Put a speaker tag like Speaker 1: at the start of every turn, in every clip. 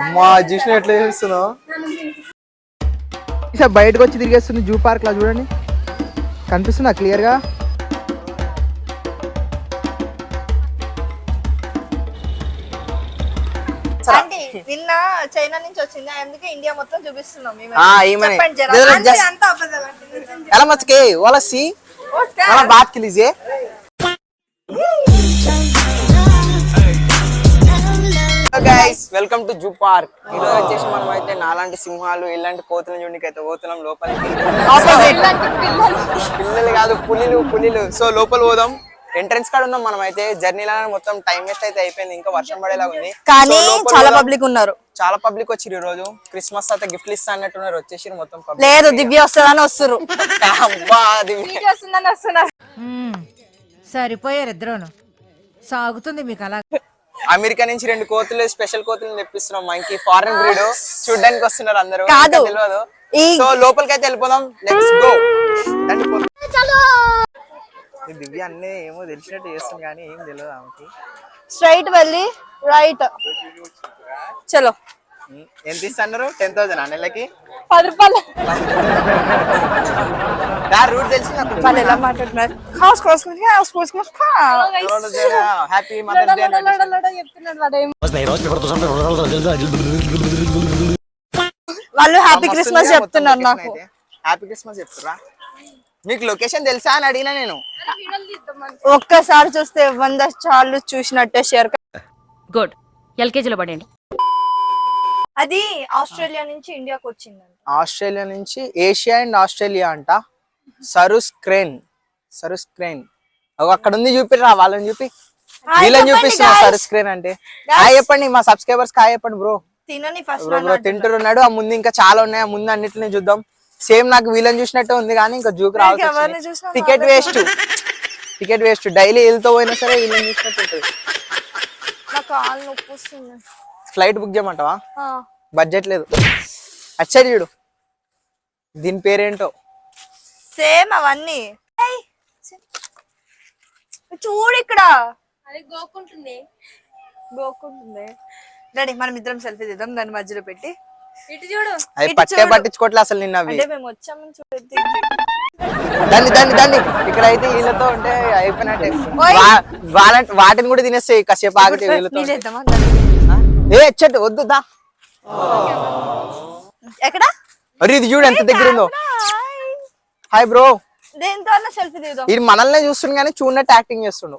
Speaker 1: అమ్మా చూసిన ఎట్లా చేస్తున్నావు?
Speaker 2: బయటకు వచ్చి తిరిగేస్తుంది జూ పార్క్ లా చూడండి, కనిపిస్తుందా క్లియర్ గా?
Speaker 3: నిన్న చైనా నుంచి వచ్చింది, అందుకే ఇండియా మొత్తం చూపిస్తున్నాం.
Speaker 1: ఎలా మచ్చకే వాళ్ళ సి అలా బాత్ కి లీజిए। Guys welcome to zoo park. ఈ రోజు వచ్చేసి మనం అయితే నాలాంటి సింహాలు ఇలాంటి కోతులను చూడడానికి అయితే పోతున్నాం లోపలికి। పిల్లలు కాదు పులిలు। సో లోపల పోదాం, ఎంట్రన్స్ కాడ ఉన్నాం మనం అయితే। జర్నీలో మొత్తం టైం వేస్ట్ అయితే అయిపోయింది, ఇంకా వర్షం పడేలాగా ఉంది
Speaker 3: కానీ చాలా పబ్లిక్ ఉన్నారు,
Speaker 1: చాలా పబ్లిక్ వచ్చిరు ఈ రోజు। క్రిస్మస్ అయితే గిఫ్ట్లు ఇస్తా అన్నట్టున్నారు, వచ్చేసి మొత్తం పబ్లిక్।
Speaker 3: లేదు దివ్య వస్తుందని వస్తారు,
Speaker 4: సరిపోయారు ఇద్దరును, సాగుతుంది మీకు అలా।
Speaker 1: అమెరికా నుంచి 2 కోతులు, స్పెషల్ కోతులు తెప్పిస్తున్నాం, మంకీ ఫారెన్ బ్రీడ్ చూడడానికి వస్తున్నారు అందరూ, తెలియదు। సో లోపలికి అయితే వెళ్ళిపోదాం, లెట్స్ గో। దివ్య అన్నీ ఏమో తెలిసినట్టు చేస్తుంది కానీ ఏం తెలియదు ఆమెకి।
Speaker 3: స్ట్రైట్ వెళ్ళి రైట్ చలో।
Speaker 1: ఎంత ఇస్తున్నారు? 10,000 ఆ నెలకి?
Speaker 3: 10 రూపాయలు
Speaker 1: రూట్ తెలిసి
Speaker 3: వాళ్ళు ఎలా మాట్లాడుతున్నారు?
Speaker 1: హ్యాపీ మదర్స్ డే
Speaker 3: వాళ్ళు హ్యాపీ క్రిస్మస్ చెప్తున్నారు నాకు।
Speaker 1: హ్యాపీ క్రిస్మస్ చెప్తారా? మీకు లొకేషన్ తెలుసా అని అడిగినా నేను।
Speaker 3: ఒక్కసారి చూస్తే 100 చాలు చూసినట్టే షేర్।
Speaker 4: గుడ్, ఎల్కేజీలో పడండి।
Speaker 3: అది ఆస్ట్రేలియా నుంచి ఇండియాకి వచ్చిందంట।
Speaker 1: ఆస్ట్రేలియా నుంచి ఏషియా అండ్ ఆస్ట్రేలియా అంట। సరుస్ క్రేన్ అక్కడ ఉంది, చూపిరా వాళ్ళని చూపి, వీళ్ళని చూపిస్తున్నా। సరుస్ క్రేన్ అంటే హాయ్ చెప్పండి, మా సబ్స్క్రైబర్స్ హాయ్ చెప్పండి బ్రో।
Speaker 3: తినని ఫస్ట్
Speaker 1: బ్రో తింటున్నాడు, ఆ ముందు ఇంకా చాలా ఉన్నాయి, ఆ ముందు అన్నిటిని చూద్దాం। సేమ్ నాకు వీళ్ళని చూసినట్టే ఉంది కానీ ఇంకా జూకి రావాలి, టికెట్ వేస్ట్ డైలీ వెళ్తూ పోయినా సరే వీళ్ళని చూసినట్టు ఉంటుంది। ఫ్లైట్ బుక్ చేయమంటావా? బడ్జెట్ లేదు, అచ్చాడు చూడు, దీని పేరేంటో
Speaker 3: సేమ్ అవన్నీ చూడు ఇక్కడ గోకుంటుంది డాడీ, మనం ఇద్దరం సెల్ఫీ తీద్దాం దాని మధ్యలో పెట్టి। ఇటు చూడు,
Speaker 1: అవి పట్టించుకోవట్లే అసలు నిన్న అవి।
Speaker 3: అంటే మేము వచ్చామని చూడొద్దు,
Speaker 1: దండి ఇక్కడ అయితే వీళ్ళతో ఉంటే అయిపోయినట్టే, వాటిని కూడా తినేస్తాయి కాసేపు ఆగితే వీళ్ళతో। ఏ చెట్టు వద్దు దా,
Speaker 3: ఎక్కడ?
Speaker 1: అరే ఇది చూడు ఎంత దగ్గర ఉందో। హాయ్ బ్రో,
Speaker 3: దేంతో అన్న సెల్ఫీ తీద్దాం।
Speaker 1: ఇది మనల్ని చూస్తుండు కానీ చూడనట్టు యాక్టింగ్ చేస్తుండు।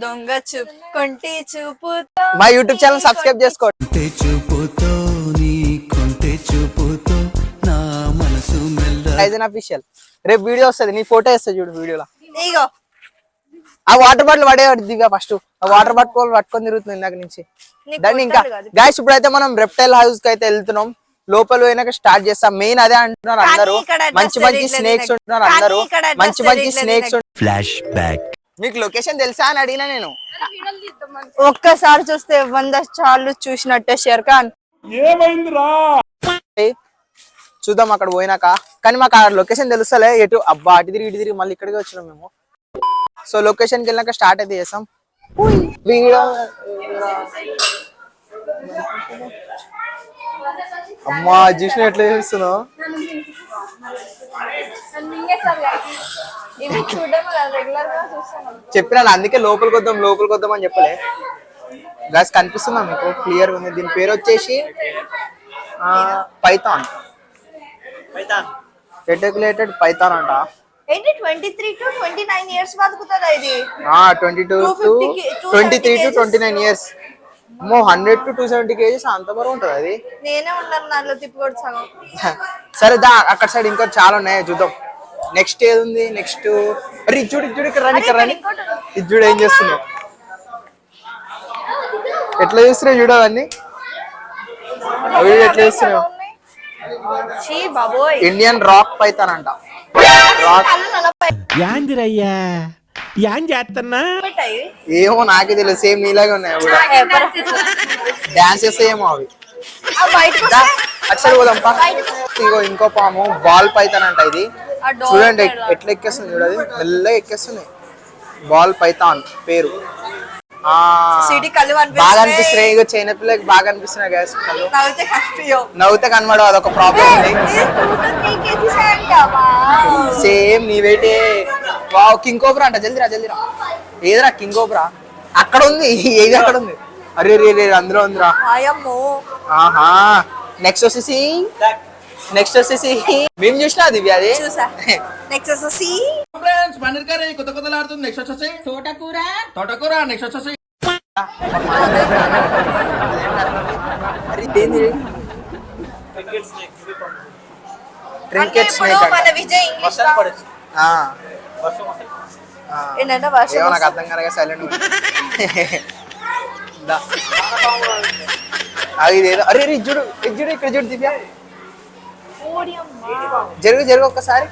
Speaker 3: దొంగ చూపు కొంటి చూపుతో
Speaker 1: మా యూట్యూబ్ ఛానల్ సబ్స్క్రైబ్ చేసుకోండి। అఫీషియల్ రేపు వీడియో వస్తుంది, నీ ఫోటో వేస్తా చూడు వీడియోలో।
Speaker 3: ఇగో
Speaker 1: ఆ వాటర్ బాటిల్ పడేవాడు దివ్య, ఫస్ట్ ఆ వాటర్ బాటిల్ పట్టుకొని తిరుగుతుంది ఇందాక నుంచి। దాన్ని ఇంకా గాయస్ ఇప్పుడైతే మనం రెప్టైల్ హౌస్ కి అయితే వెళ్తున్నాం, లోపల పోయినాక స్టార్ట్ చేస్తాం। మెయిన్ అదే అంటున్నారు అందరూ, మంచి స్నేక్స్ ఉంటున్నారు అందరూ, మంచి స్నేక్స్। ఫ్లాష్ బ్యాక్, మీకు లొకేషన్ తెలుసా అని అడిగినా నేను।
Speaker 3: ఒక్కసారి చూస్తే 100 చాలు చూసినట్టే షేర్ ఖాన్।
Speaker 1: ఏమైందిరా చూద్దాం అక్కడ పోయినాక, కానీ మాకు ఆ లొకేషన్ తెలుస్తలే ఎటు। అబ్బా అటు తిరిగి మళ్ళీ ఇక్కడికి వచ్చినాం మేము। సో లొకేషన్ కి వెళ్ళినాక స్టార్ట్ అయితే చేస్తాం। అమ్మా చూసిన ఎట్లా చేస్తున్నావు? చెప్పినా అందుకే లోపలికి వద్దాం అని చెప్పలే గాస్। కనిపిస్తుందా మీకు? క్లియర్ ఉంది। దీని పేరు వచ్చేసి పైథాన్, రెటిక్యులేటెడ్ పైథాన్ అంట।
Speaker 3: ఏంటి 23 to 29 ఇయర్స్ బతుకుతుందా ఇది?
Speaker 1: 23 to 29 ఇయర్స్। 100 to 270 kgs అంత బరువు ఉంటుంది అది।
Speaker 3: నేనే ఉన్నాను దాంట్లో తిప్పుకోడు సగం।
Speaker 1: సరే దా, అక్కడ సైడ్ ఇంకా చాలా ఉన్నాయి చూద్దాం। నెక్స్ట్ ఏది ఉంది? నెక్స్ట్ అరే చూడు ఇక్కడ రాని ఇది చూడు ఏం చేస్తున్నావు, ఎట్లా చేస్తున్నావు చూడు అవన్నీ, అవి ఎట్లా చేస్తున్నావు? ఇండియన్ రాక్ పైథాన్ అంట। ఏమో నాకే తెలియదు, సేమ్ నీలాగే ఉన్నాయి కూడా, డాన్స్ చేస్తాయేమో అవి। అచ్చలు పోదాం పా। ఇగో ఇంకో పాము బాల్ పైథాన్ అంట ఇది, చూడండి ఎట్లా ఎక్కేస్తుంది చూడది, మెల్లగా ఎక్కేస్తుంది। బాల్ పైథాన్ పేరు।
Speaker 3: సిటీ కళ్ళు
Speaker 1: బాగా అనిపిస్తున్నాయి. ఇక చైనా పిల్లకి బాగా అనిపిస్తున్నాయి గ్యాస్ కళ్ళు.
Speaker 3: నవ్వుతే కనిపించవు.
Speaker 1: నవ్వుతే కనబడవు, అదొక ప్రాబ్లం ఉంది. సేమ్ నీ వెయిటే. వావ్, కింగ్ కోబ్రా అంట. జల్దిరా జల్దిరా. ఏదిరా కింగ్ కోబ్రా? అక్కడ ఉంది. ఏది అక్కడ ఉంది? అరే రే రే, అందులో ఉందిరా. ఆహా, నెక్స్ట్ వచ్చేసి మేము చూసినా దివ్య అది.
Speaker 3: నెక్స్ట్ వచ్చేసి
Speaker 1: పన్నీర్ కర్రీ కొత్త కొత్తలు ఆడుతుంది. నెక్స్ట్ వచ్చేసి తోటకూర. నెక్స్ట్ వచ్చేసి ట్రింకెట్ స్నేక్
Speaker 3: మన విజయ్ ఇంగ్లీష్ ఏంటంటే వర్షం
Speaker 1: నాకు అర్థం కనుక సైలెంట్ ఇదేదో. అరే రే, చూడు ఇక్కడ చూడు దివ్య. జరుగు ఒక్కసారి.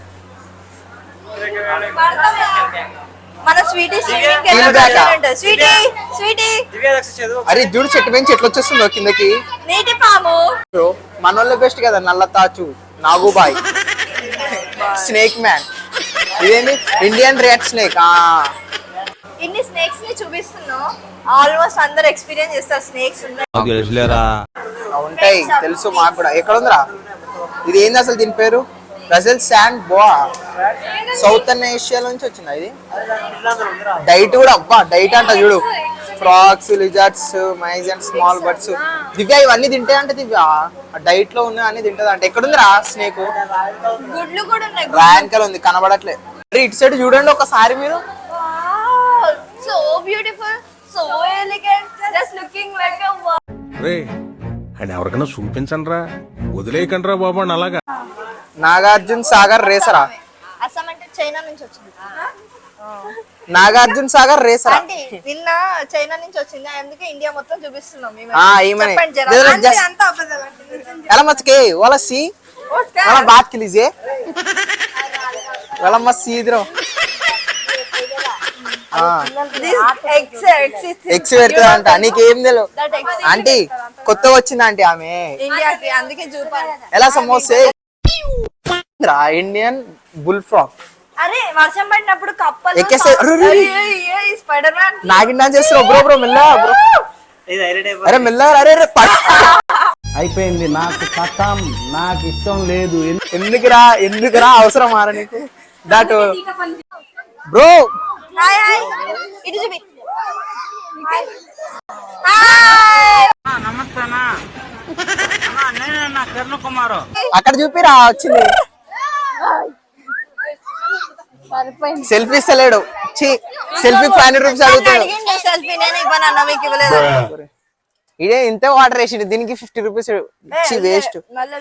Speaker 3: మన స్వీటీ
Speaker 1: అరే చూడు, చెట్టు పెంచి ఎట్లా వచ్చేస్తుందో కిందకి.
Speaker 3: నీటి పాము.
Speaker 1: మనోళ్ళ బెస్ట్ కదా, నల్ల తాచు, నాగుబాయ్, స్నేక్ మ్యాన్. ఇదేంటి? Indian red snake.
Speaker 3: ఇన్ని స్నేక్స్ ని చూపిస్తున్నావు. ఆల్మోస్ట్ అందరు ఎక్స్పీరియన్స్ చేస్తారు. స్నేక్స్
Speaker 1: ఉంటాయి, తెలుసు మాకు కూడా. ఎక్కడ ఉందిరా ఇది? ఏంది అసలు దీని పేరు? Brazil sand boa. Southern Asia నుంచి వచ్చింది ఇది. డైట్ కూడా, అబ్బా డైట్ అంట చూడు. Frogs, lizards, mice and small birds. Divya ఇవన్నీ తింటాయి అంటే దివ్య డైట్ లో ఉన్నాయి అన్ని తింటది అంటే. ఎక్కడుందిరా స్నేక్?
Speaker 3: గుడ్లు కూడా ఉన్నాయి.
Speaker 1: ర్యాంకల్ ఉంది, కనబడట్లే. ఇటు సైడ్ చూడండి ఒకసారి మీరు.
Speaker 3: So beautiful, so elegant, just looking like a
Speaker 5: ray and ఎవరికైనా చూపించండి రా, వదిలేయకండి రా బాబు అని. అలాగా
Speaker 1: నాగార్జున సాగర్ రేసరా?
Speaker 3: అస్సాం అంటే చైనా నుంచి వచ్చింది.
Speaker 1: నాగార్జున సాగర్ రేసరా
Speaker 3: అంటే నిన్న చైనా నుంచి వచ్చింది, అందుకే ఇండియా మొత్తం చూపిస్తున్నాం.
Speaker 1: ఎలా మచ్చకే వాళ్ళ सी वाला बात के लीजिए वाला मत सी इधर ఎక్స్ పెడతాదంట. నీకేం తెలియదు ఆంటీ, కొత్తగా వచ్చింది ఆంటీ ఆమె
Speaker 3: ఇండియాకి, అందుకే చూపాలి.
Speaker 1: ఎలా సమోసే ఇండియన్ బుల్ ఫ్రాగ్.
Speaker 3: అరే వర్షం పడినప్పుడు కప్పలు స్పైడర్ మ్యాన్
Speaker 1: నాగిన్నా చేస్తారు. బ్రో మెల్ల బ్రో. అరే మెల్ల. అరే
Speaker 6: అయిపోయింది, నాకు కథం, నాకు ఇష్టం లేదు.
Speaker 1: ఎందుకురా అవసరం మారా నీకు దాట్ బ్రో.
Speaker 3: హాయ్ హాయ్, ఇటు చూపి.
Speaker 1: అక్కడ చూపిరా వచ్చింది. సెల్ఫీ ఇస్తలేడు. సెల్ఫీ 500 రూపీస్ అడుగుతాడు.
Speaker 3: సెల్ఫీ నేను ఇవ్వనన్నా, మీకు ఇవ్వలేదు.
Speaker 1: ఇదే ఇంతే వాటర్ వేసిండు, దీనికి 50 రూపీస్ వేస్ట్.
Speaker 3: మళ్ళీ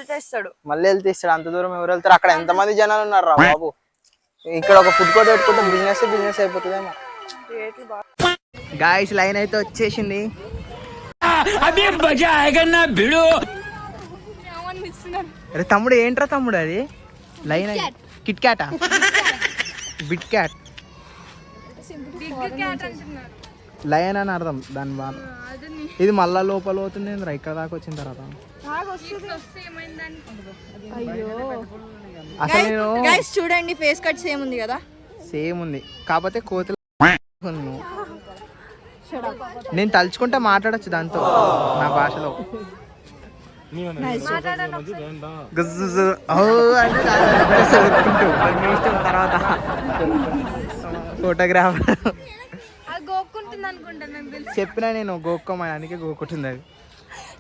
Speaker 3: వెళ్తే ఇస్తాడు.
Speaker 1: అంత దూరం ఎవరు వెళ్తారు? అక్కడ ఎంత మంది జనాలు ఉన్నారు రా బాబు. ఇక్కడ ఒక ఫుడ్ కోర్ట్ పెట్టుకుంటే బిజినెస్ అయిపోతుందేమో. గాయ్స్ లైన్ అయితే వచ్చేసింది. అరే తమ్ముడు, ఏంట్రా తమ్ముడు అది లైన్? కిట్ క్యాటా? బిట్ క్యాట్ లయన్ అని అర్థం దాని బాగా. ఇది మళ్ళా లోపల పోతుంది. ఇక్కడ దాకా వచ్చిన తర్వాత అసలు నేను
Speaker 3: చూడండి, ఫేస్ కట్ సేమ్ ఉంది కదా.
Speaker 1: సేమ్ ఉంది, కాకపోతే కోతులు. నేను తలుచుకుంటే మాట్లాడచ్చు దాంతో నా భాషలో. తర్వాత ఫోటోగ్రాఫర్ చెప్పినా నేను గోక్కోమని, అందుకే గోక్కుంటుంది అది.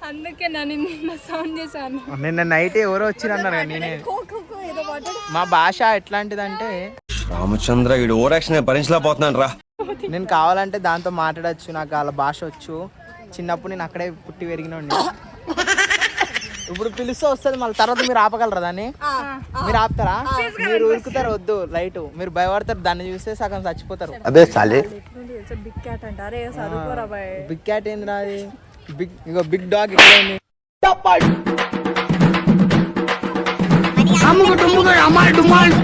Speaker 7: అందుకే నేను సౌండ్ చేశాను.
Speaker 1: నిన్న నైట్ ఎవరో వచ్చిరన్నారు కదా, నేనే. మా భాష ఎట్లాంటిదంటే,
Speaker 5: రామచంద్ర వీడు ఓవరాక్షన్ భరించలేకపోతున్నాను రా.
Speaker 1: నేను కావాలంటే దాంతో మాట్లాడచ్చు, నాకు వాళ్ళ భాష వచ్చు. చిన్నప్పుడు నేను అక్కడే పుట్టి పెరిగినండి. ఇప్పుడు పిలిస్తే వస్తుంది, మళ్ళీ తర్వాత మీరు ఆపగలరా దాన్ని? మీరు ఆపుతారా? మీరు ఉరుకుతారు, వద్దు లైట్. మీరు భయపడతారు, దాన్ని చూస్తే సగం చచ్చిపోతారు.
Speaker 6: అదే చాలే.
Speaker 7: బిగ్ క్యాట్ అంటారే, చదువుకోరా బాయ్.
Speaker 1: బిగ్ క్యాట్ ఏందిరా అది? ఇంకో బిగ్ డాగ్ ఇక్కడ ఉంది.
Speaker 8: అమ్ముకు డుమ్ముకు అమ్మాయి డుమ్మాల్